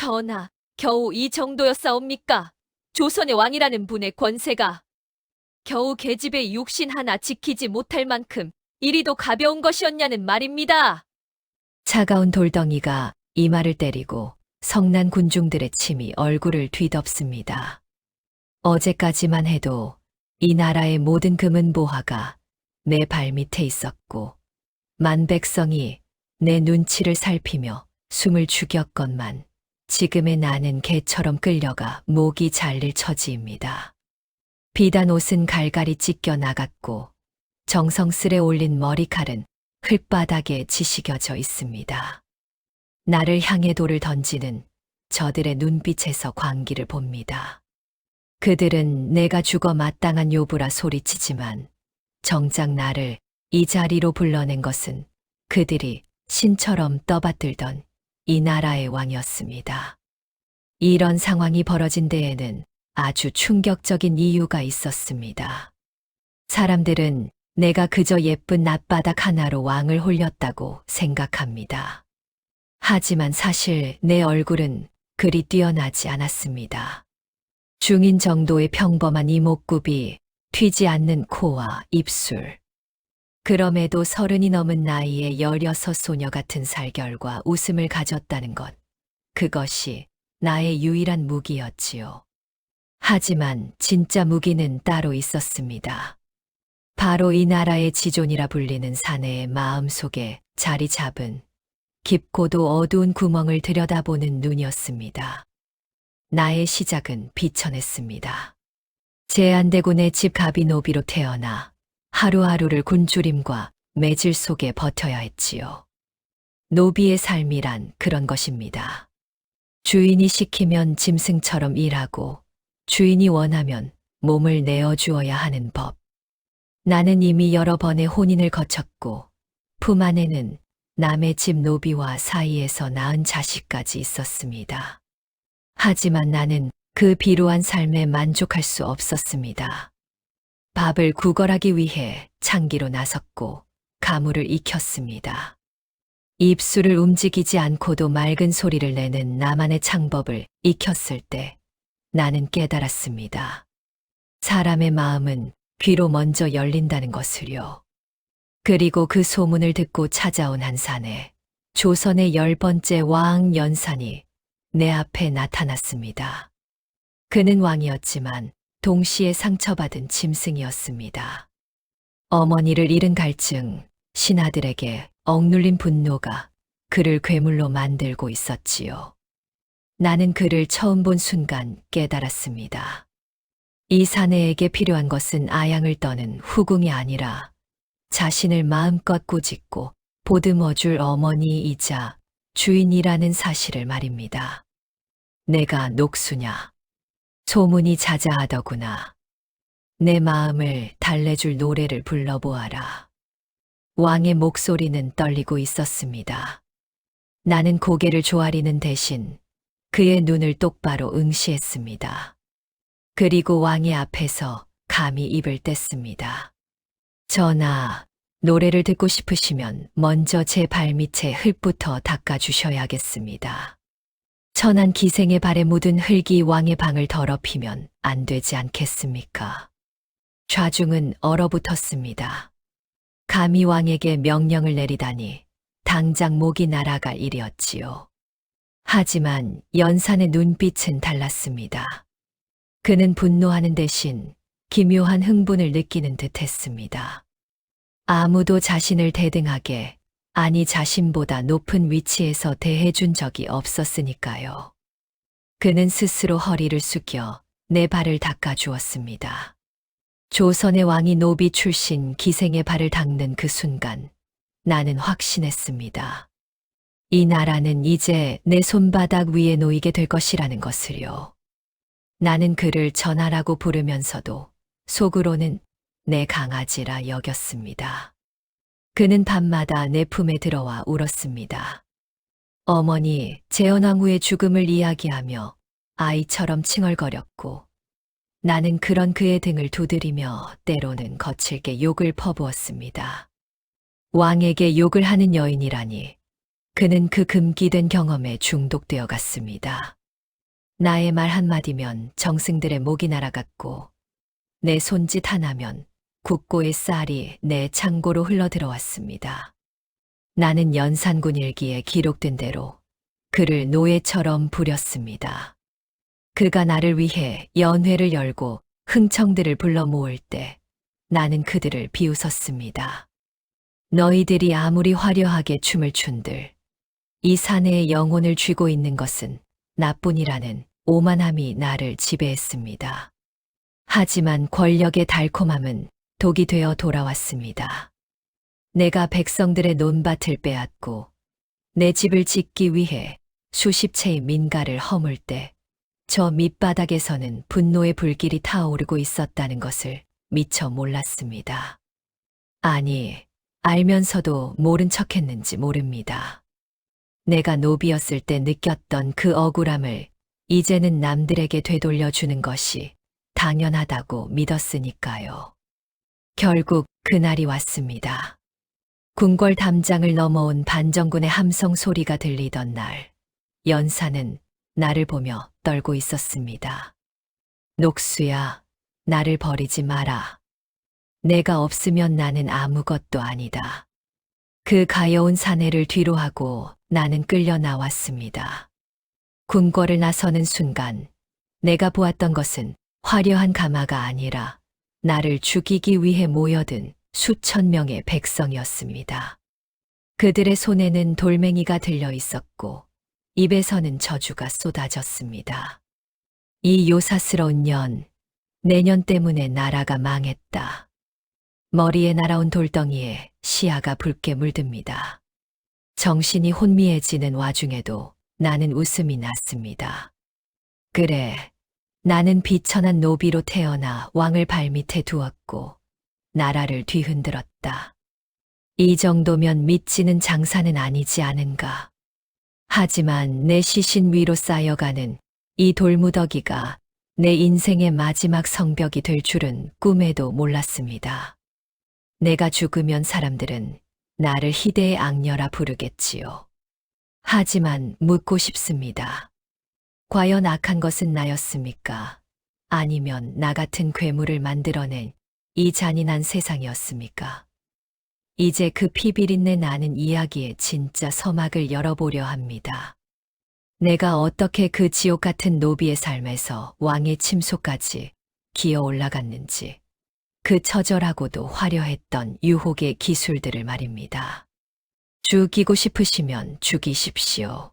전하, 겨우 이 정도였사옵니까? 조선의 왕이라는 분의 권세가 겨우 계집의 육신 하나 지키지 못할 만큼 이리도 가벼운 것이었냐는 말입니다. 차가운 돌덩이가 이마를 때리고 성난 군중들의 침이 얼굴을 뒤덮습니다. 어제까지만 해도 이 나라의 모든 금은 보화가 내 발밑에 있었고 만백성이 내 눈치를 살피며 숨을 죽였건만 지금의 나는 개처럼 끌려가 목이 잘릴 처지입니다. 비단 옷은 갈갈이 찢겨 나갔고 정성스레 올린 머리칼은 흙바닥에 지시겨져 있습니다. 나를 향해 돌을 던지는 저들의 눈빛에서 광기를 봅니다. 그들은 내가 죽어 마땅한 요부라 소리치지만 정작 나를 이 자리로 불러낸 것은 그들이 신처럼 떠받들던 이 나라의 왕이었습니다. 이런 상황이 벌어진 데에는 아주 충격적인 이유가 있었습니다. 사람들은 내가 그저 예쁜 낫바닥 하나로 왕을 홀렸다고 생각합니다. 하지만 사실 내 얼굴은 그리 뛰어나지 않았습니다. 중인 정도의 평범한 이목구비, 튀지 않는 코와 입술. 그럼에도 30이 넘은 나이에 16 소녀 같은 살결과 웃음을 가졌다는 것. 그것이 나의 유일한 무기였지요. 하지만 진짜 무기는 따로 있었습니다. 바로 이 나라의 지존이라 불리는 사내의 마음속에 자리 잡은 깊고도 어두운 구멍을 들여다보는 눈이었습니다. 나의 시작은 비천했습니다. 제안대군의 집 가비노비로 태어나 하루하루를 굶주림과 매질 속에 버텨야 했지요. 노비의 삶이란 그런 것입니다. 주인이 시키면 짐승처럼 일하고 주인이 원하면 몸을 내어주어야 하는 법. 나는 이미 여러 번의 혼인을 거쳤고 품 안에는 남의 집 노비와 사이에서 낳은 자식까지 있었습니다. 하지만 나는 그 비루한 삶에 만족할 수 없었습니다. 밥을 구걸하기 위해 창기로 나섰고 가물을 익혔습니다. 입술을 움직이지 않고도 맑은 소리를 내는 나만의 창법을 익혔을 때 나는 깨달았습니다. 사람의 마음은 귀로 먼저 열린다는 것을요. 그리고 그 소문을 듣고 찾아온 한 사내, 조선의 10번째 왕 연산이 내 앞에 나타났습니다. 그는 왕이었지만 동시에 상처받은 짐승이었습니다. 어머니를 잃은 갈증, 신하들에게 억눌린 분노가 그를 괴물로 만들고 있었지요. 나는 그를 처음 본 순간 깨달았습니다. 이 사내에게 필요한 것은 아양을 떠는 후궁이 아니라 자신을 마음껏 꾸짖고 보듬어줄 어머니이자 주인이라는 사실을 말입니다. 내가 녹수냐? 소문이 자자하더구나. 내 마음을 달래줄 노래를 불러보아라. 왕의 목소리는 떨리고 있었습니다. 나는 고개를 조아리는 대신 그의 눈을 똑바로 응시했습니다. 그리고 왕의 앞에서 감히 입을 뗐습니다. 전하, 노래를 듣고 싶으시면 먼저 제 발밑에 흙부터 닦아주셔야겠습니다. 천한 기생의 발에 묻은 흙이 왕의 방을 더럽히면 안 되지 않겠습니까? 좌중은 얼어붙었습니다. 감히 왕에게 명령을 내리다니 당장 목이 날아갈 일이었지요. 하지만 연산의 눈빛은 달랐습니다. 그는 분노하는 대신 기묘한 흥분을 느끼는 듯 했습니다. 아무도 자신을 대등하게, 아니 자신보다 높은 위치에서 대해준 적이 없었으니까요. 그는 스스로 허리를 숙여 내 발을 닦아주었습니다. 조선의 왕이 노비 출신 기생의 발을 닦는 그 순간 나는 확신했습니다. 이 나라는 이제 내 손바닥 위에 놓이게 될 것이라는 것을요. 나는 그를 전하라고 부르면서도 속으로는 내 강아지라 여겼습니다. 그는 밤마다 내 품에 들어와 울었습니다. 어머니, 재현왕후의 죽음을 이야기하며 아이처럼 칭얼거렸고 나는 그런 그의 등을 두드리며 때로는 거칠게 욕을 퍼부었습니다. 왕에게 욕을 하는 여인이라니 그는 그 금기된 경험에 중독되어 갔습니다. 나의 말 한마디면 정승들의 목이 날아갔고, 내 손짓 하나면 국고의 쌀이 내 창고로 흘러들어왔습니다. 나는 연산군 일기에 기록된 대로 그를 노예처럼 부렸습니다. 그가 나를 위해 연회를 열고 흥청들을 불러 모을 때 나는 그들을 비웃었습니다. 너희들이 아무리 화려하게 춤을 춘들 이 사내의 영혼을 쥐고 있는 것은 나뿐이라는 오만함이 나를 지배했습니다. 하지만 권력의 달콤함은 독이 되어 돌아왔습니다. 내가 백성들의 논밭을 빼앗고 내 집을 짓기 위해 수십 채의 민가를 허물 때 저 밑바닥에서는 분노의 불길이 타오르고 있었다는 것을 미처 몰랐습니다. 아니, 알면서도 모른 척했는지 모릅니다. 내가 노비였을 때 느꼈던 그 억울함을 이제는 남들에게 되돌려주는 것이 당연하다고 믿었으니까요. 결국 그날이 왔습니다. 궁궐 담장을 넘어온 반정군의 함성 소리가 들리던 날, 연사는 나를 보며 떨고 있었습니다. 녹수야, 나를 버리지 마라. 내가 없으면 나는 아무것도 아니다. 그 가여운 사내를 뒤로하고 나는 끌려 나왔습니다. 궁궐을 나서는 순간 내가 보았던 것은 화려한 가마가 아니라 나를 죽이기 위해 모여든 수천 명의 백성이었습니다. 그들의 손에는 돌멩이가 들려 있었고 입에서는 저주가 쏟아졌습니다. 이 요사스러운 년, 내년 때문에 나라가 망했다. 머리에 날아온 돌덩이에 시야가 붉게 물듭니다. 정신이 혼미해지는 와중에도 나는 웃음이 났습니다. 그래, 나는 비천한 노비로 태어나 왕을 발밑에 두었고 나라를 뒤흔들었다. 이 정도면 믿지는 장사는 아니지 않은가. 하지만 내 시신 위로 쌓여가는 이 돌무더기가 내 인생의 마지막 성벽이 될 줄은 꿈에도 몰랐습니다. 내가 죽으면 사람들은 나를 희대의 악녀라 부르겠지요. 하지만 묻고 싶습니다. 과연 악한 것은 나였습니까? 아니면 나 같은 괴물을 만들어낸 이 잔인한 세상이었습니까? 이제 그 피비린내 나는 이야기의 진짜 서막을 열어보려 합니다. 내가 어떻게 그 지옥 같은 노비의 삶에서 왕의 침소까지 기어 올라갔는지, 그 처절하고도 화려했던 유혹의 기술들을 말입니다. 죽이고 싶으시면 죽이십시오.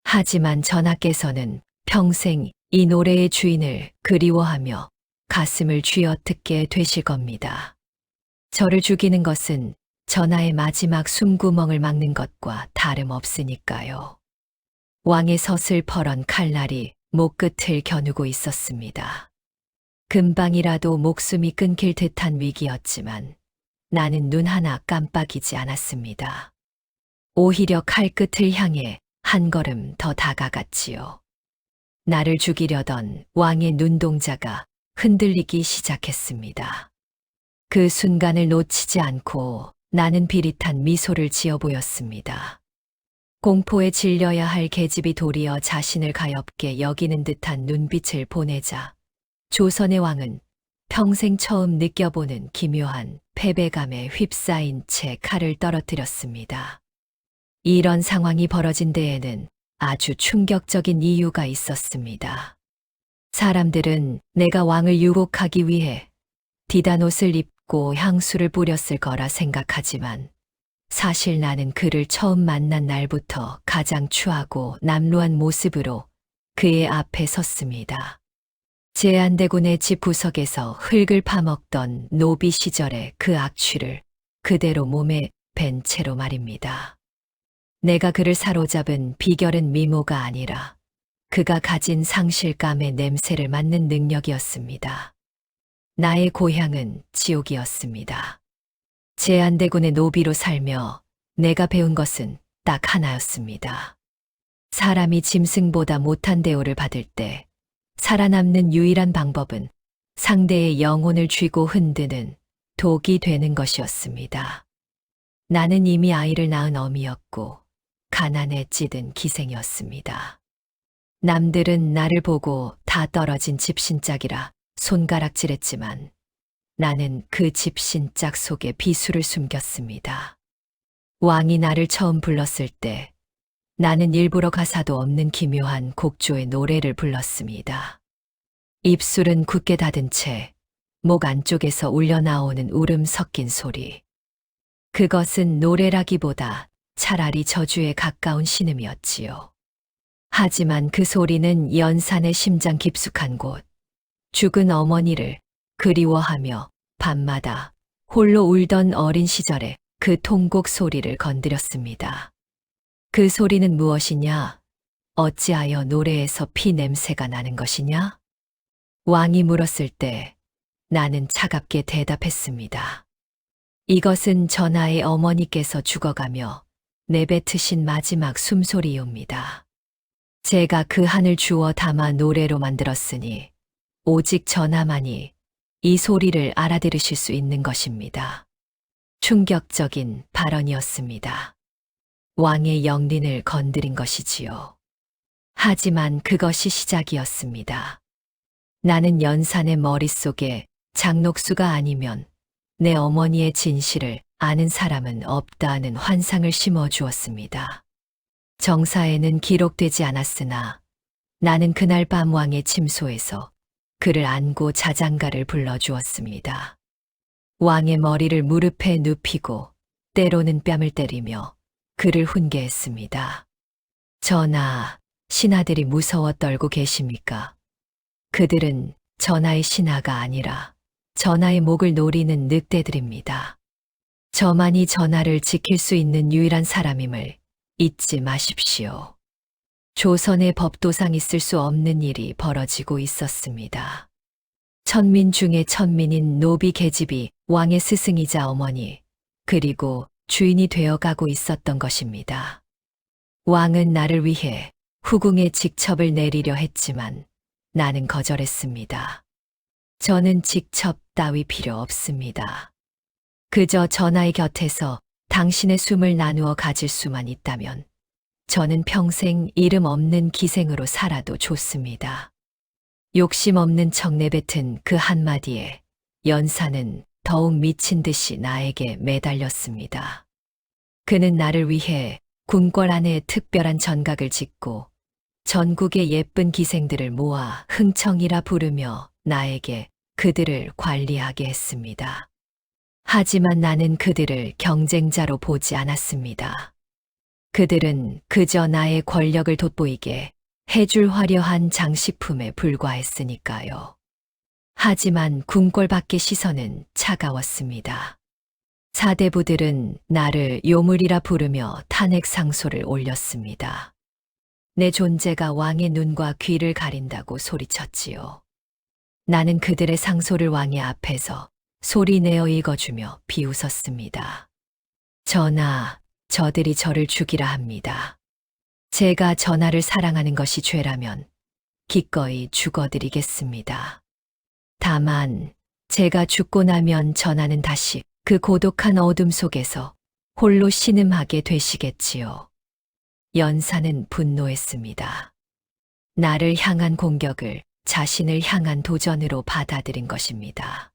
하지만 전하께서는 평생 이 노래의 주인을 그리워하며 가슴을 쥐어 뜯게 되실 겁니다. 저를 죽이는 것은 전하의 마지막 숨구멍을 막는 것과 다름없으니까요. 왕의 서슬퍼런 칼날이 목끝을 겨누고 있었습니다. 금방이라도 목숨이 끊길 듯한 위기였지만 나는 눈 하나 깜빡이지 않았습니다. 오히려 칼끝을 향해 한 걸음 더 다가갔지요. 나를 죽이려던 왕의 눈동자가 흔들리기 시작했습니다. 그 순간을 놓치지 않고 나는 비릿한 미소를 지어 보였습니다. 공포에 질려야 할 계집이 도리어 자신을 가엾게 여기는 듯한 눈빛을 보내자 조선의 왕은 평생 처음 느껴보는 기묘한 패배감에 휩싸인 채 칼을 떨어뜨렸습니다. 이런 상황이 벌어진 데에는 아주 충격적인 이유가 있었습니다. 사람들은 내가 왕을 유혹하기 위해 디단옷을 입고 향수를 뿌렸을 거라 생각하지만 사실 나는 그를 처음 만난 날부터 가장 추하고 남루한 모습으로 그의 앞에 섰습니다. 제안대군의 집 구석에서 흙을 파먹던 노비 시절의 그 악취를 그대로 몸에 밴 채로 말입니다. 내가 그를 사로잡은 비결은 미모가 아니라 그가 가진 상실감의 냄새를 맡는 능력이었습니다. 나의 고향은 지옥이었습니다. 제안대군의 노비로 살며 내가 배운 것은 딱 하나였습니다. 사람이 짐승보다 못한 대우를 받을 때 살아남는 유일한 방법은 상대의 영혼을 쥐고 흔드는 독이 되는 것이었습니다. 나는 이미 아이를 낳은 어미였고 가난에 찌든 기생이었습니다. 남들은 나를 보고 다 떨어진 집신짝이라 손가락질했지만 나는 그 집신짝 속에 비수를 숨겼습니다. 왕이 나를 처음 불렀을 때 나는 일부러 가사도 없는 기묘한 곡조의 노래를 불렀습니다. 입술은 굳게 닫은 채 목 안쪽에서 울려나오는 울음 섞인 소리. 그것은 노래라기보다 차라리 저주에 가까운 신음이었지요. 하지만 그 소리는 연산의 심장 깊숙한 곳, 죽은 어머니를 그리워하며 밤마다 홀로 울던 어린 시절의 그 통곡 소리를 건드렸습니다. 그 소리는 무엇이냐? 어찌하여 노래에서 피 냄새가 나는 것이냐? 왕이 물었을 때 나는 차갑게 대답했습니다. 이것은 전하의 어머니께서 죽어가며 내뱉으신 마지막 숨소리이옵니다. 제가 그 한을 주워 담아 노래로 만들었으니 오직 전하만이 이 소리를 알아들으실 수 있는 것입니다. 충격적인 발언이었습니다. 왕의 영린을 건드린 것이지요. 하지만 그것이 시작이었습니다. 나는 연산의 머릿속에 장녹수가 아니면 내 어머니의 진실을 아는 사람은 없다는 환상을 심어 주었습니다. 정사에는 기록되지 않았으나 나는 그날 밤 왕의 침소에서 그를 안고 자장가를 불러주었습니다. 왕의 머리를 무릎에 눕히고 때로는 뺨을 때리며 그를 훈계했습니다. 전하, 신하들이 무서워 떨고 계십니까? 그들은 전하의 신하가 아니라 전하의 목을 노리는 늑대들입니다. 저만이 전하를 지킬 수 있는 유일한 사람임을 잊지 마십시오. 조선의 법도상 있을 수 없는 일이 벌어지고 있었습니다. 천민 중에 천민인 노비 계집이 왕의 스승이자 어머니, 그리고 주인이 되어가고 있었던 것입니다. 왕은 나를 위해 후궁의 직첩을 내리려 했지만 나는 거절했습니다. 저는 직첩 따위 필요 없습니다. 그저 전하의 곁에서 당신의 숨을 나누어 가질 수만 있다면 저는 평생 이름 없는 기생으로 살아도 좋습니다. 욕심 없는 척 내뱉은 그 한마디에 연산은 더욱 미친 듯이 나에게 매달렸습니다. 그는 나를 위해 궁궐 안에 특별한 전각을 짓고 전국의 예쁜 기생들을 모아 흥청이라 부르며 나에게 그들을 관리하게 했습니다. 하지만 나는 그들을 경쟁자로 보지 않았습니다. 그들은 그저 나의 권력을 돋보이게 해줄 화려한 장식품에 불과했으니까요. 하지만 궁궐 밖의 시선은 차가웠습니다. 사대부들은 나를 요물이라 부르며 탄핵 상소를 올렸습니다. 내 존재가 왕의 눈과 귀를 가린다고 소리쳤지요. 나는 그들의 상소를 왕의 앞에서 소리내어 읽어주며 비웃었습니다. 전하, 저들이 저를 죽이라 합니다. 제가 전하를 사랑하는 것이 죄라면 기꺼이 죽어드리겠습니다. 다만 제가 죽고 나면 전하는 다시 그 고독한 어둠 속에서 홀로 신음하게 되시겠지요. 연산은 분노했습니다. 나를 향한 공격을 자신을 향한 도전으로 받아들인 것입니다.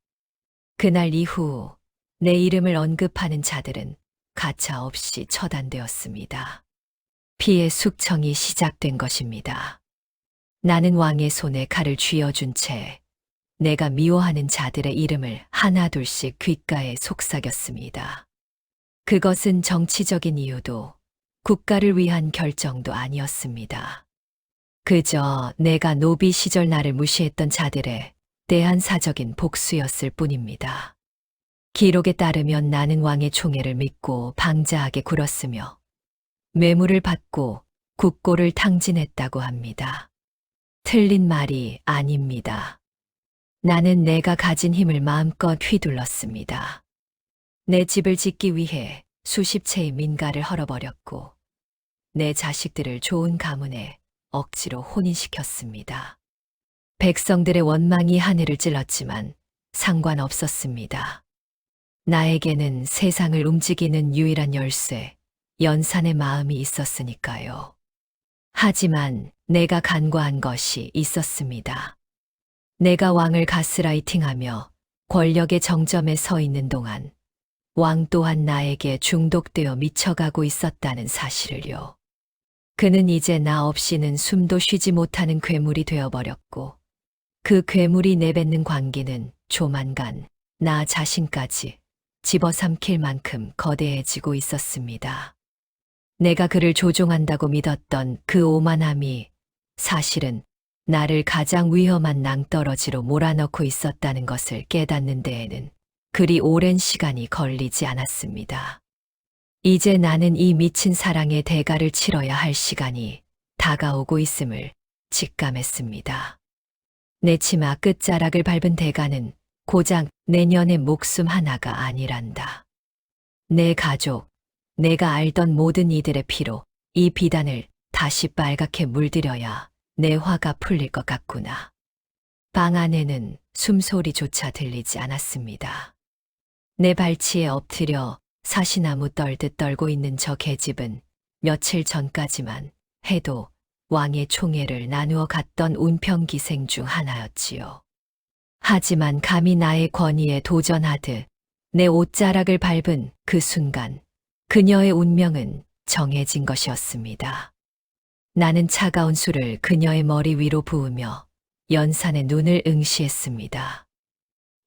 그날 이후 내 이름을 언급하는 자들은 가차없이 처단되었습니다. 피의 숙청이 시작된 것입니다. 나는 왕의 손에 칼을 쥐어준 채 내가 미워하는 자들의 이름을 하나둘씩 귓가에 속삭였습니다. 그것은 정치적인 이유도 국가를 위한 결정도 아니었습니다. 그저 내가 노비 시절 나를 무시했던 자들의 대한사적인 복수였을 뿐입니다. 기록에 따르면 나는 왕의 총애를 믿고 방자하게 굴었으며 뇌물을 받고 국고를 탕진했다고 합니다. 틀린 말이 아닙니다. 나는 내가 가진 힘을 마음껏 휘둘렀습니다. 내 집을 짓기 위해 수십 채의 민가를 헐어버렸고 내 자식들을 좋은 가문에 억지로 혼인시켰습니다. 백성들의 원망이 하늘을 찔렀지만 상관없었습니다. 나에게는 세상을 움직이는 유일한 열쇠, 연산의 마음이 있었으니까요. 하지만 내가 간과한 것이 있었습니다. 내가 왕을 가스라이팅하며 권력의 정점에 서 있는 동안 왕 또한 나에게 중독되어 미쳐가고 있었다는 사실을요. 그는 이제 나 없이는 숨도 쉬지 못하는 괴물이 되어버렸고 그 괴물이 내뱉는 광기는 조만간 나 자신까지 집어삼킬 만큼 거대해지고 있었습니다. 내가 그를 조종한다고 믿었던 그 오만함이 사실은 나를 가장 위험한 낭떠러지로 몰아넣고 있었다는 것을 깨닫는 데에는 그리 오랜 시간이 걸리지 않았습니다. 이제 나는 이 미친 사랑의 대가를 치러야 할 시간이 다가오고 있음을 직감했습니다. 내 치마 끝자락을 밟은 대가는 고작 내년의 목숨 하나가 아니란다. 내 가족, 내가 알던 모든 이들의 피로 이 비단을 다시 빨갛게 물들여야 내 화가 풀릴 것 같구나. 방 안에는 숨소리조차 들리지 않았습니다. 내 발치에 엎드려 사시나무 떨듯 떨고 있는 저 계집은 며칠 전까지만 해도 왕의 총애를 나누어 갔던 운평기생 중 하나였지요. 하지만 감히 나의 권위에 도전하듯 내 옷자락을 밟은 그 순간 그녀의 운명은 정해진 것이었습니다. 나는 차가운 술을 그녀의 머리 위로 부으며 연산의 눈을 응시했습니다.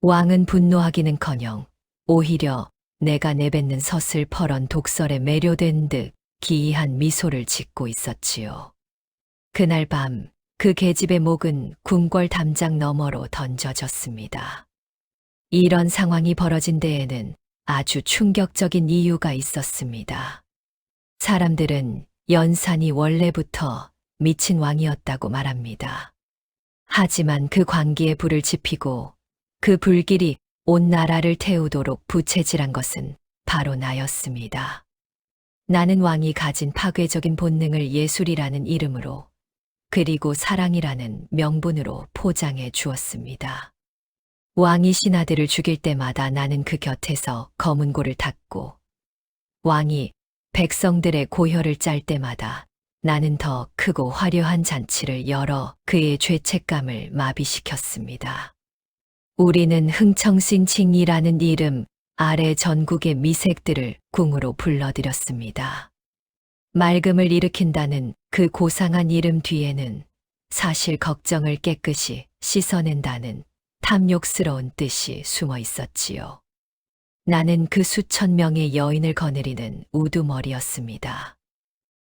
왕은 분노하기는커녕 오히려 내가 내뱉는 서슬퍼런 독설에 매료된 듯 기이한 미소를 짓고 있었지요. 그날 밤 그 계집의 목은 궁궐 담장 너머로 던져졌습니다. 이런 상황이 벌어진 데에는 아주 충격적인 이유가 있었습니다. 사람들은 연산이 원래부터 미친 왕이었다고 말합니다. 하지만 그 광기에 불을 지피고 그 불길이 온 나라를 태우도록 부채질한 것은 바로 나였습니다. 나는 왕이 가진 파괴적인 본능을 예술이라는 이름으로 그리고 사랑이라는 명분으로 포장해 주었습니다. 왕이 신하들을 죽일 때마다 나는 그 곁에서 검은 고를 탔고 왕이 백성들의 고혈을 짤 때마다 나는 더 크고 화려한 잔치를 열어 그의 죄책감을 마비시켰습니다. 우리는 흥청신칭이라는 이름 아래 전국의 미색들을 궁으로 불러들였습니다. 맑음을 일으킨다는 그 고상한 이름 뒤에는 사실 걱정을 깨끗이 씻어낸다는 탐욕스러운 뜻이 숨어 있었지요. 나는 그 수천 명의 여인을 거느리는 우두머리였습니다.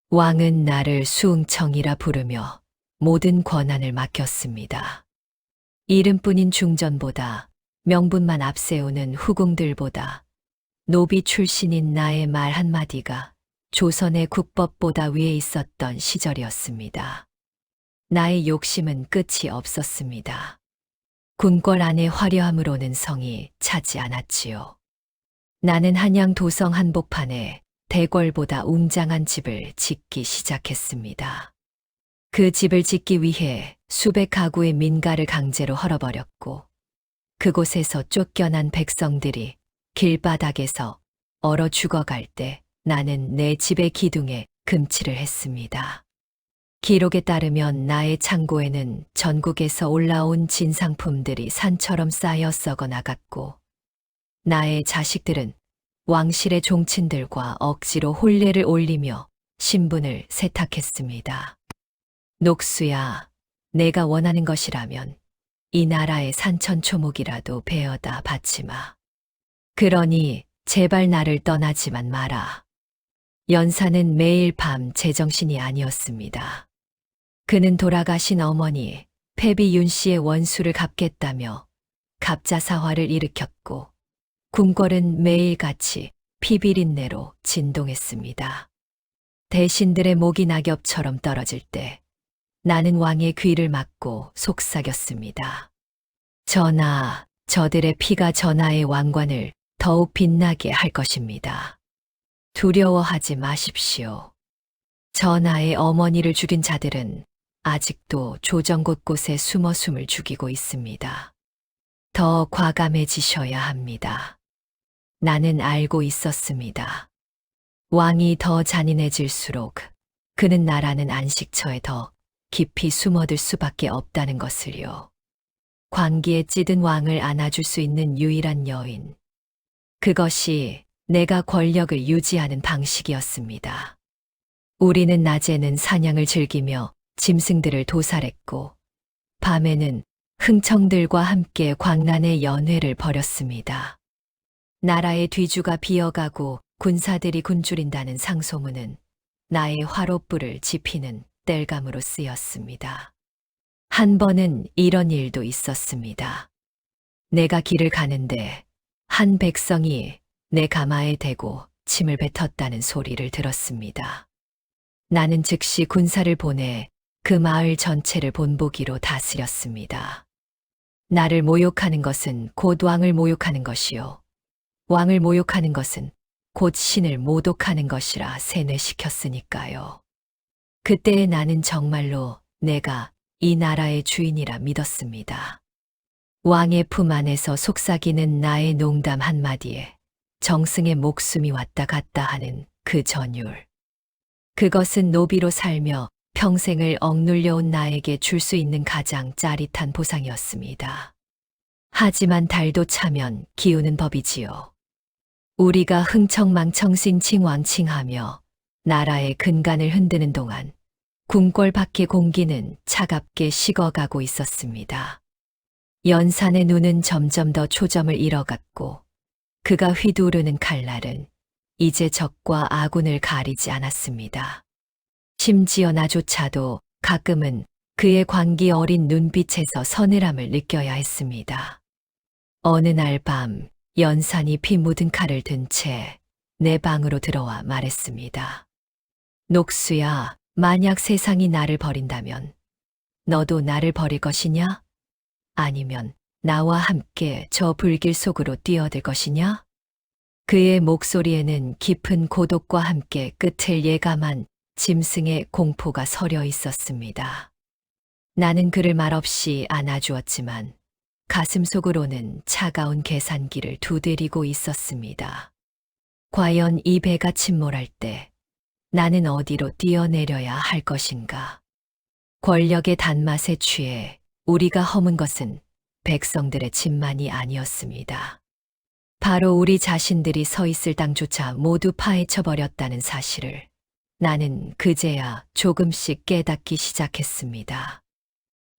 왕은 나를 수응청이라 부르며 모든 권한을 맡겼습니다. 이름뿐인 중전보다 명분만 앞세우는 후궁들보다 노비 출신인 나의 말 한마디가 조선의 국법보다 위에 있었던 시절이었습니다. 나의 욕심은 끝이 없었습니다. 궁궐 안의 화려함으로는 성이 차지 않았지요. 나는 한양 도성 한복판에 대궐보다 웅장한 집을 짓기 시작했습니다. 그 집을 짓기 위해 수백 가구의 민가를 강제로 헐어버렸고 그곳에서 쫓겨난 백성들이 길바닥에서 얼어 죽어갈 때 나는 내 집의 기둥에 금치를 했습니다. 기록에 따르면 나의 창고에는 전국에서 올라온 진상품들이 산처럼 쌓여 썩어 나갔고 나의 자식들은 왕실의 종친들과 억지로 혼례를 올리며 신분을 세탁했습니다. 녹수야, 내가 원하는 것이라면 이 나라의 산천초목이라도 베어다 바치마. 그러니 제발 나를 떠나지만 마라. 연사는 매일 밤 제정신이 아니었습니다. 그는 돌아가신 어머니 패비윤 씨의 원수를 갚겠다며 갑자사화를 일으켰고 궁궐은 매일같이 피비린내로 진동했습니다. 대신들의 목이 낙엽처럼 떨어질 때 나는 왕의 귀를 막고 속삭였습니다. 전하, 저들의 피가 전하의 왕관을 더욱 빛나게 할 것입니다. 두려워하지 마십시오. 전하의 어머니를 죽인 자들은 아직도 조정 곳곳에 숨어 숨을 죽이고 있습니다. 더 과감해지셔야 합니다. 나는 알고 있었습니다. 왕이 더 잔인해질수록 그는 나라는 안식처에 더 깊이 숨어들 수밖에 없다는 것을요. 광기에 찌든 왕을 안아줄 수 있는 유일한 여인. 그것이 내가 권력을 유지하는 방식이었습니다. 우리는 낮에는 사냥을 즐기며 짐승들을 도살했고, 밤에는 흥청들과 함께 광란의 연회를 벌였습니다. 나라의 뒤주가 비어가고 군사들이 굶주린다는 상소문은 나의 화롯불을 지피는 땔감으로 쓰였습니다. 한 번은 이런 일도 있었습니다. 내가 길을 가는데 한 백성이 내 가마에 대고 침을 뱉었다는 소리를 들었습니다. 나는 즉시 군사를 보내 그 마을 전체를 본보기로 다스렸습니다. 나를 모욕하는 것은 곧 왕을 모욕하는 것이요. 왕을 모욕하는 것은 곧 신을 모독하는 것이라 세뇌시켰으니까요. 그때의 나는 정말로 내가 이 나라의 주인이라 믿었습니다. 왕의 품 안에서 속삭이는 나의 농담 한마디에 정승의 목숨이 왔다 갔다 하는 그 전율. 그것은 노비로 살며 평생을 억눌려온 나에게 줄 수 있는 가장 짜릿한 보상이었습니다. 하지만 달도 차면 기우는 법이지요. 우리가 흥청망청 신칭왕칭하며 나라의 근간을 흔드는 동안 궁궐 밖의 공기는 차갑게 식어가고 있었습니다. 연산의 눈은 점점 더 초점을 잃어갔고 그가 휘두르는 칼날은 이제 적과 아군을 가리지 않았습니다. 심지어 나조차도 가끔은 그의 광기 어린 눈빛에서 서늘함을 느껴야 했습니다. 어느 날 밤 연산이 피 묻은 칼을 든 채 내 방으로 들어와 말했습니다. 녹수야, 만약 세상이 나를 버린다면 너도 나를 버릴 것이냐? 아니면 나와 함께 저 불길 속으로 뛰어들 것이냐? 그의 목소리에는 깊은 고독과 함께 끝을 예감한 짐승의 공포가 서려 있었습니다. 나는 그를 말없이 안아주었지만 가슴속으로는 차가운 계산기를 두드리고 있었습니다. 과연 이 배가 침몰할 때 나는 어디로 뛰어내려야 할 것인가? 권력의 단맛에 취해 우리가 허문 것은 백성들의 짐만이 아니었습니다. 바로 우리 자신들이 서 있을 땅조차 모두 파헤쳐버렸다는 사실을 나는 그제야 조금씩 깨닫기 시작했습니다.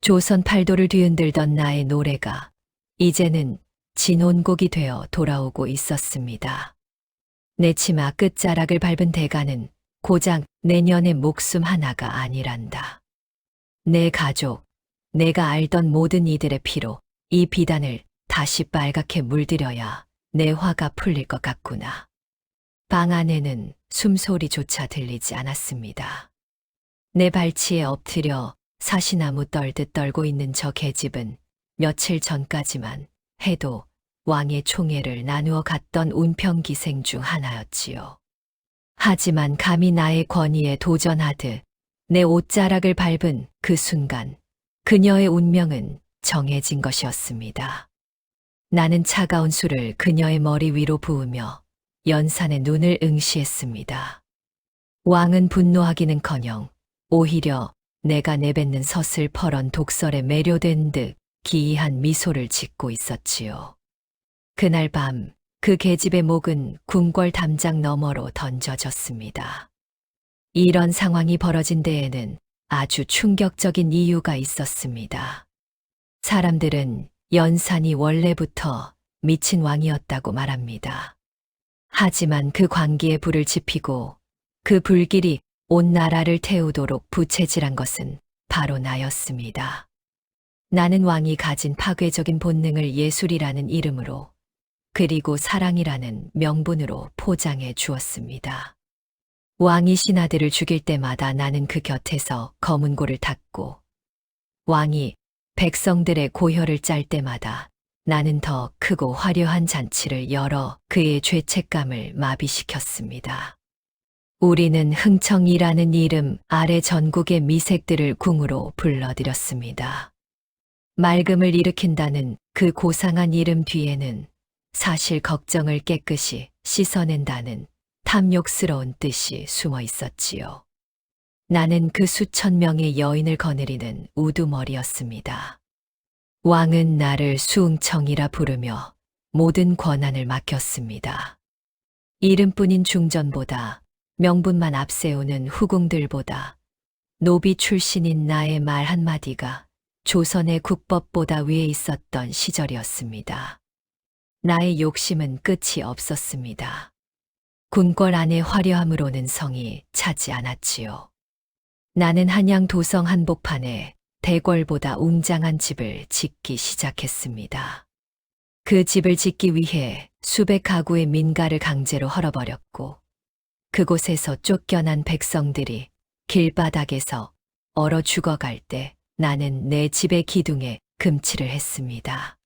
조선 팔도를 뒤흔들던 나의 노래가 이제는 진혼곡이 되어 돌아오고 있었습니다. 내 치마 끝자락을 밟은 대가는 고작 내년의 목숨 하나가 아니란다. 내 가족, 내가 알던 모든 이들의 피로 이 비단을 다시 빨갛게 물들여야 내 화가 풀릴 것 같구나. 방 안에는 숨소리조차 들리지 않았습니다. 내 발치에 엎드려 사시나무 떨듯 떨고 있는 저 계집은 며칠 전까지만 해도 왕의 총애를 나누어 갔던 운평기생 중 하나였지요. 하지만 감히 나의 권위에 도전하듯 내 옷자락을 밟은 그 순간 그녀의 운명은 정해진 것이었습니다. 나는 차가운 술을 그녀의 머리 위로 부으며 연산의 눈을 응시했습니다. 왕은 분노하기는커녕 오히려 내가 내뱉는 서슬퍼런 독설에 매료된 듯 기이한 미소를 짓고 있었지요. 그날 밤 그 계집의 목은 궁궐 담장 너머로 던져졌습니다. 이런 상황이 벌어진 데에는 아주 충격적인 이유가 있었습니다. 사람들은 연산이 원래부터 미친 왕이었다고 말합니다. 하지만 그 광기에 불을 지피고 그 불길이 온 나라를 태우도록 부채질한 것은 바로 나였습니다. 나는 왕이 가진 파괴적인 본능을 예술이라는 이름으로 그리고 사랑이라는 명분으로 포장해 주었습니다. 왕이 신하들을 죽일 때마다 나는 그 곁에서 검은 고를 닦고 왕이 백성들의 고혈을 짤 때마다 나는 더 크고 화려한 잔치를 열어 그의 죄책감을 마비시켰습니다. 우리는 흥청이라는 이름 아래 전국의 미색들을 궁으로 불러들였습니다. 맑음을 일으킨다는 그 고상한 이름 뒤에는 사실 걱정을 깨끗이 씻어낸다는 탐욕스러운 뜻이 숨어 있었지요. 나는 그 수천 명의 여인을 거느리는 우두머리였습니다. 왕은 나를 수응청이라 부르며 모든 권한을 맡겼습니다. 이름뿐인 중전보다 명분만 앞세우는 후궁들보다 노비 출신인 나의 말 한마디가 조선의 국법보다 위에 있었던 시절이었습니다. 나의 욕심은 끝이 없었습니다. 궁궐 안의 화려함으로는 성이 차지 않았지요. 나는 한양 도성 한복판에 대궐보다 웅장한 집을 짓기 시작했습니다. 그 집을 짓기 위해 수백 가구의 민가를 강제로 헐어버렸고 그곳에서 쫓겨난 백성들이 길바닥에서 얼어 죽어갈 때 나는 내 집의 기둥에 금치를 했습니다.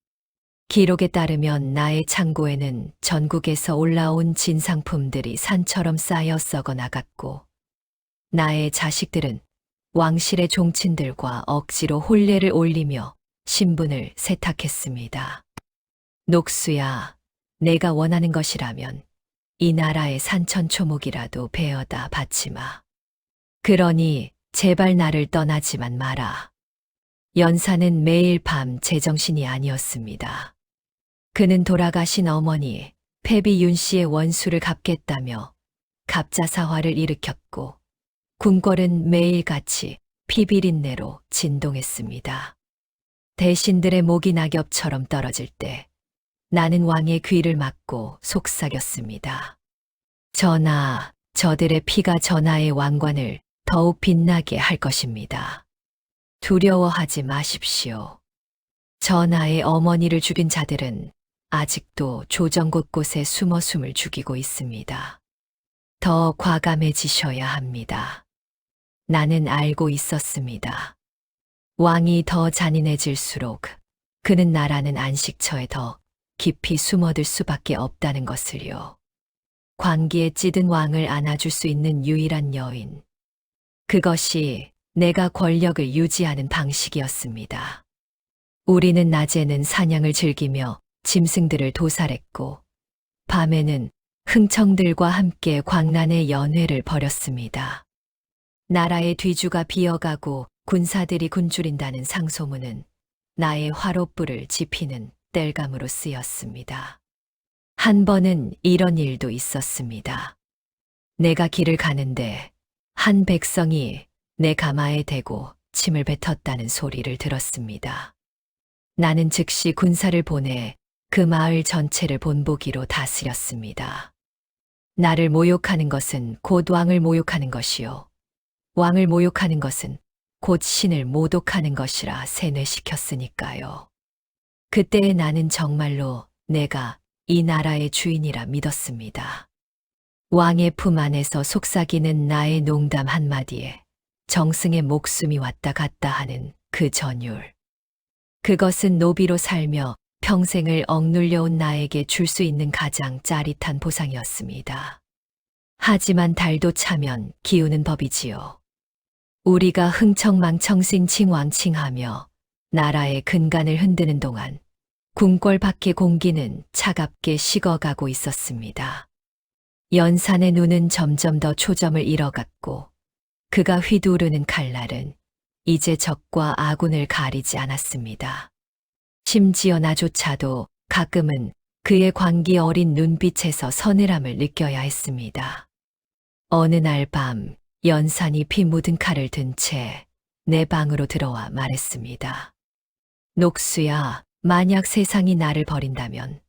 기록에 따르면 나의 창고에는 전국에서 올라온 진상품들이 산처럼 쌓여 썩어 나갔고 나의 자식들은 왕실의 종친들과 억지로 혼례를 올리며 신분을 세탁했습니다. 녹수야, 내가 원하는 것이라면 이 나라의 산천초목이라도 베어다 바치마. 그러니 제발 나를 떠나지만 마라. 연사는 매일 밤 제정신이 아니었습니다. 그는 돌아가신 어머니 패비 윤 씨의 원수를 갚겠다며 갑자사화를 일으켰고 궁궐은 매일같이 피비린내로 진동했습니다. 대신들의 목이 낙엽처럼 떨어질 때 나는 왕의 귀를 막고 속삭였습니다. 전하, 저들의 피가 전하의 왕관을 더욱 빛나게 할 것입니다. 두려워하지 마십시오. 전하의 어머니를 죽인 자들은 아직도 조정 곳곳에 숨어 숨을 죽이고 있습니다. 더 과감해지셔야 합니다. 나는 알고 있었습니다. 왕이 더 잔인해질수록 그는 나라는 안식처에 더 깊이 숨어들 수밖에 없다는 것을요. 광기에 찌든 왕을 안아줄 수 있는 유일한 여인. 그것이 내가 권력을 유지하는 방식이었습니다. 우리는 낮에는 사냥을 즐기며 짐승들을 도살했고 밤에는 흥청들과 함께 광란의 연회를 벌였습니다. 나라의 뒤주가 비어가고 군사들이 굶주린다는 상소문은 나의 화롯불을 지피는 땔감으로 쓰였습니다. 한 번은 이런 일도 있었습니다. 내가 길을 가는데 한 백성이 내 가마에 대고 침을 뱉었다는 소리를 들었습니다. 나는 즉시 군사를 보내 그 마을 전체를 본보기로 다스렸습니다. 나를 모욕하는 것은 곧 왕을 모욕하는 것이요. 왕을 모욕하는 것은 곧 신을 모독하는 것이라 세뇌시켰으니까요. 그때의 나는 정말로 내가 이 나라의 주인이라 믿었습니다. 왕의 품 안에서 속삭이는 나의 농담 한마디에 정승의 목숨이 왔다 갔다 하는 그 전율. 그것은 노비로 살며 평생을 억눌려온 나에게 줄 수 있는 가장 짜릿한 보상이었습니다. 하지만 달도 차면 기우는 법이지요. 우리가 흥청망청싱칭왕칭하며 나라의 근간을 흔드는 동안 궁궐 밖의 공기는 차갑게 식어가고 있었습니다. 연산의 눈은 점점 더 초점을 잃어갔고 그가 휘두르는 칼날은 이제 적과 아군을 가리지 않았습니다. 심지어 나조차도 가끔은 그의 광기 어린 눈빛에서 서늘함을 느껴야 했습니다. 어느 날 밤 연산이 피 묻은 칼을 든 채 내 방으로 들어와 말했습니다. 녹수야, 만약 세상이 나를 버린다면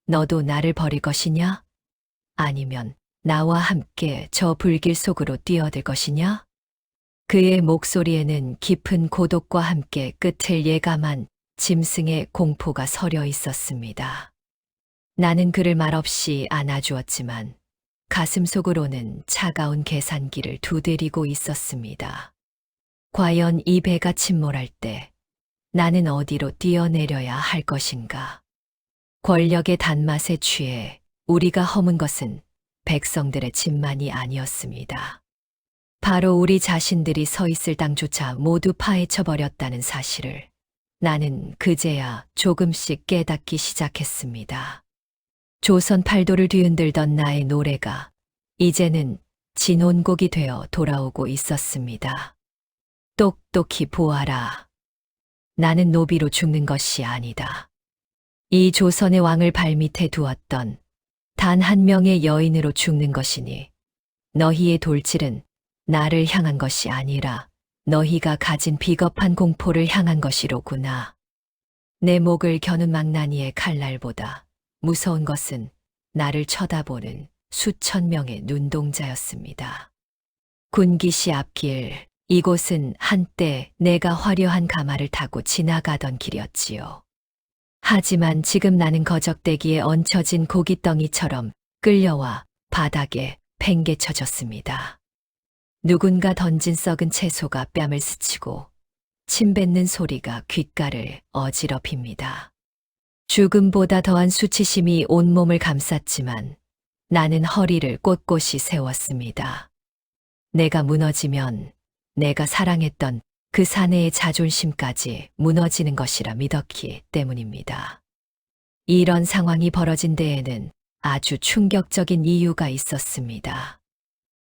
너도 나를 버릴 것이냐? 아니면 나와 함께 저 불길 속으로 뛰어들 것이냐? 그의 목소리에는 깊은 고독과 함께 끝을 예감한 짐승의 공포가 서려 있었습니다. 나는 그를 말없이 안아주었지만 가슴 속으로는 차가운 계산기를 두드리고 있었습니다. 과연 이 배가 침몰할 때 나는 어디로 뛰어내려야 할 것인가? 권력의 단맛에 취해 우리가 허문 것은 백성들의 집만이 아니었습니다. 바로 우리 자신들이 서 있을 땅조차 모두 파헤쳐버렸다는 사실을 나는 그제야 조금씩 깨닫기 시작했습니다. 조선 팔도를 뒤흔들던 나의 노래가 이제는 진혼곡이 되어 돌아오고 있었습니다. 똑똑히 보아라. 나는 노비로 죽는 것이 아니다. 이 조선의 왕을 발밑에 두었던 단 한 명의 여인으로 죽는 것이니 너희의 돌질은 나를 향한 것이 아니라 너희가 가진 비겁한 공포를 향한 것이로구나. 내 목을 겨눈 망나니의 칼날보다 무서운 것은 나를 쳐다보는 수천 명의 눈동자였습니다. 군기시 앞길, 이곳은 한때 내가 화려한 가마를 타고 지나가던 길이었지요. 하지만 지금 나는 거적대기에 얹혀진 고깃덩이처럼 끌려와 바닥에 팽개쳐졌습니다. 누군가 던진 썩은 채소가 뺨을 스치고 침 뱉는 소리가 귓가를 어지럽힙니다. 죽음보다 더한 수치심이 온몸을 감쌌지만 나는 허리를 꼿꼿이 세웠습니다. 내가 무너지면 내가 사랑했던 그 사내의 자존심까지 무너지는 것이라 믿었기 때문입니다. 이런 상황이 벌어진 데에는 아주 충격적인 이유가 있었습니다.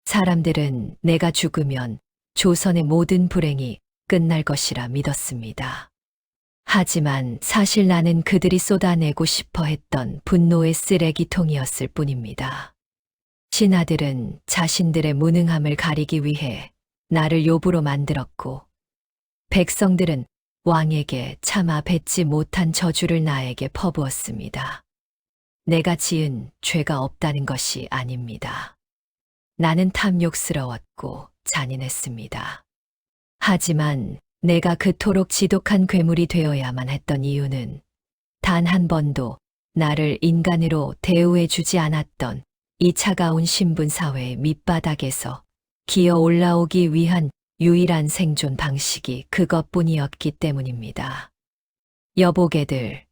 사람들은 내가 죽으면 조선의 모든 불행이 끝날 것이라 믿었습니다. 하지만 사실 나는 그들이 쏟아내고 싶어 했던 분노의 쓰레기통이었을 뿐입니다. 신하들은 자신들의 무능함을 가리기 위해 나를 요부로 만들었고, 백성들은 왕에게 참아 뱉지 못한 저주를 나에게 퍼부었습니다. 내가 지은 죄가 없다는 것이 아닙니다. 나는 탐욕스러웠고 잔인했습니다. 하지만 내가 그토록 지독한 괴물이 되어야만 했던 이유는 단 한 번도 나를 인간으로 대우해 주지 않았던 이 차가운 신분사회의 밑바닥에서 기어 올라오기 위한 유일한 생존 방식이 그것뿐이었기 때문입니다. 여보게들,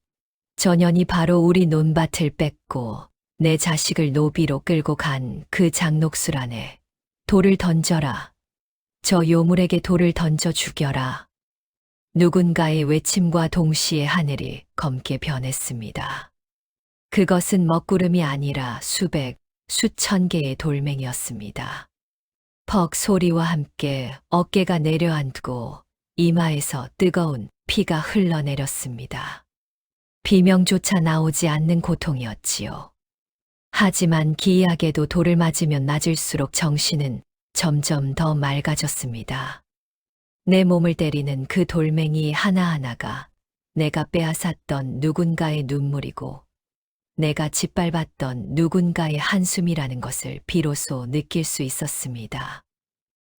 전현이 바로 우리 논밭을 뺏고 내 자식을 노비로 끌고 간 그 장녹술 안에 돌을 던져라. 저 요물에게 돌을 던져 죽여라. 누군가의 외침과 동시에 하늘이 검게 변했습니다. 그것은 먹구름이 아니라 수백, 수천 개의 돌멩이였습니다. 퍽 소리와 함께 어깨가 내려앉고 이마에서 뜨거운 피가 흘러내렸습니다. 비명조차 나오지 않는 고통이었지요. 하지만 기이하게도 돌을 맞으면 맞을수록 정신은 점점 더 맑아졌습니다. 내 몸을 때리는 그 돌멩이 하나하나가 내가 빼앗았던 누군가의 눈물이고 내가 짓밟았던 누군가의 한숨이라는 것을 비로소 느낄 수 있었습니다.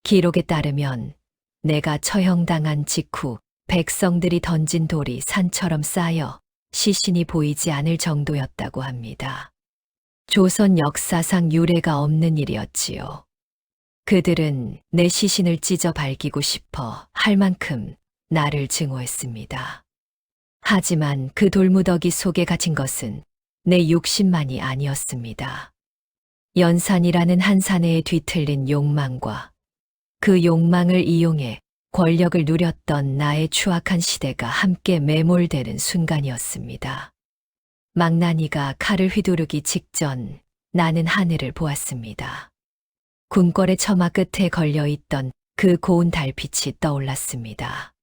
기록에 따르면 내가 처형당한 직후 백성들이 던진 돌이 산처럼 쌓여 시신이 보이지 않을 정도였다고 합니다. 조선 역사상 유례가 없는 일이었지요. 그들은 내 시신을 찢어 밝히고 싶어 할 만큼 나를 증오했습니다. 하지만 그 돌무더기 속에 갇힌 것은 내 육신만이 아니었습니다. 연산이라는 한 사내에 뒤틀린 욕망과 그 욕망을 이용해 권력을 누렸던 나의 추악한 시대가 함께 매몰되는 순간이었습니다. 망나니가 칼을 휘두르기 직전 나는 하늘을 보았습니다. 궁궐의 처마 끝에 걸려있던 그 고운 달빛이 떠올랐습니다.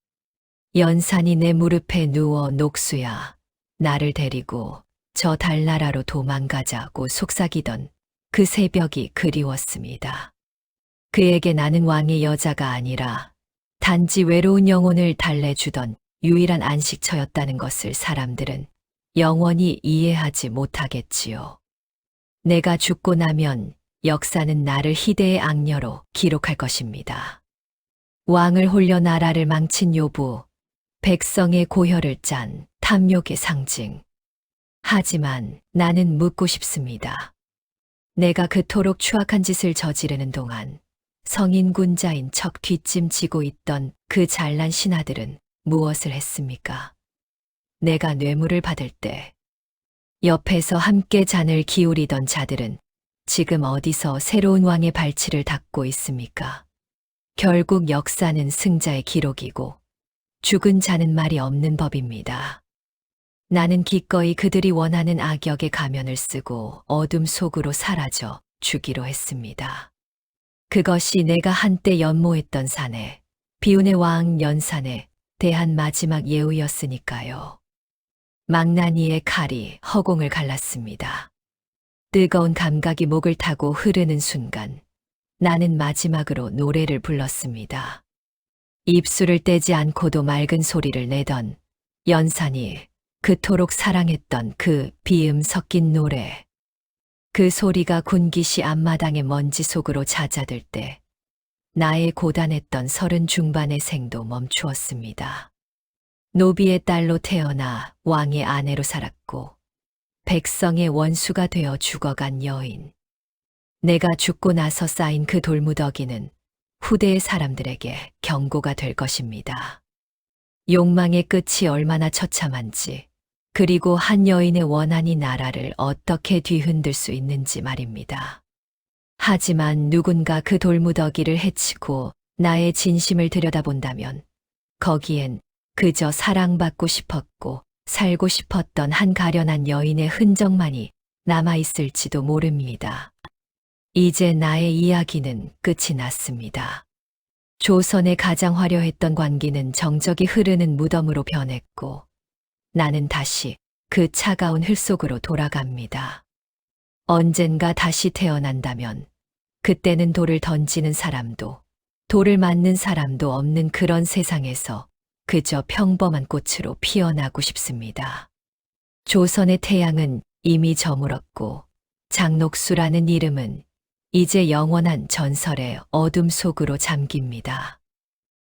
연산이 내 무릎에 누워 녹수야, 나를 데리고 저 달나라로 도망가자고 속삭이던 그 새벽이 그리웠습니다. 그에게 나는 왕의 여자가 아니라 단지 외로운 영혼을 달래주던 유일한 안식처였다는 것을 사람들은 영원히 이해하지 못하겠지요. 내가 죽고 나면 역사는 나를 희대의 악녀로 기록할 것입니다. 왕을 홀려 나라를 망친 요부, 백성의 고혈을 짠 탐욕의 상징. 하지만 나는 묻고 싶습니다. 내가 그토록 추악한 짓을 저지르는 동안 성인군자인 척 뒷짐지고 있던 그 잘난 신하들은 무엇을 했습니까? 내가 뇌물을 받을 때 옆에서 함께 잔을 기울이던 자들은 지금 어디서 새로운 왕의 발치를 닦고 있습니까? 결국 역사는 승자의 기록이고 죽은 자는 말이 없는 법입니다. 나는 기꺼이 그들이 원하는 악역의 가면을 쓰고 어둠 속으로 사라져 주기로 했습니다. 그것이 내가 한때 연모했던 사내, 비운의 왕 연산에 대한 마지막 예우였으니까요. 망나니의 칼이 허공을 갈랐습니다. 뜨거운 감각이 목을 타고 흐르는 순간 나는 마지막으로 노래를 불렀습니다. 입술을 떼지 않고도 맑은 소리를 내던 연산이 그토록 사랑했던 그 비음 섞인 노래. 그 소리가 군기시 앞마당의 먼지 속으로 잦아들 때 나의 고단했던 30 중반의 생도 멈추었습니다. 노비의 딸로 태어나 왕의 아내로 살았고 백성의 원수가 되어 죽어간 여인. 내가 죽고 나서 쌓인 그 돌무더기는 후대의 사람들에게 경고가 될 것입니다. 욕망의 끝이 얼마나 처참한지, 그리고 한 여인의 원한이 나라를 어떻게 뒤흔들 수 있는지 말입니다. 하지만 누군가 그 돌무더기를 해치고 나의 진심을 들여다본다면 거기엔 그저 사랑받고 싶었고 살고 싶었던 한 가련한 여인의 흔적만이 남아있을지도 모릅니다. 이제 나의 이야기는 끝이 났습니다. 조선의 가장 화려했던 관기는 정적이 흐르는 무덤으로 변했고 나는 다시 그 차가운 흘 속으로 돌아갑니다. 언젠가 다시 태어난다면 그때는 돌을 던지는 사람도 돌을 맞는 사람도 없는 그런 세상에서 그저 평범한 꽃으로 피어나고 싶습니다. 조선의 태양은 이미 저물었고 장녹수라는 이름은 이제 영원한 전설의 어둠 속으로 잠깁니다.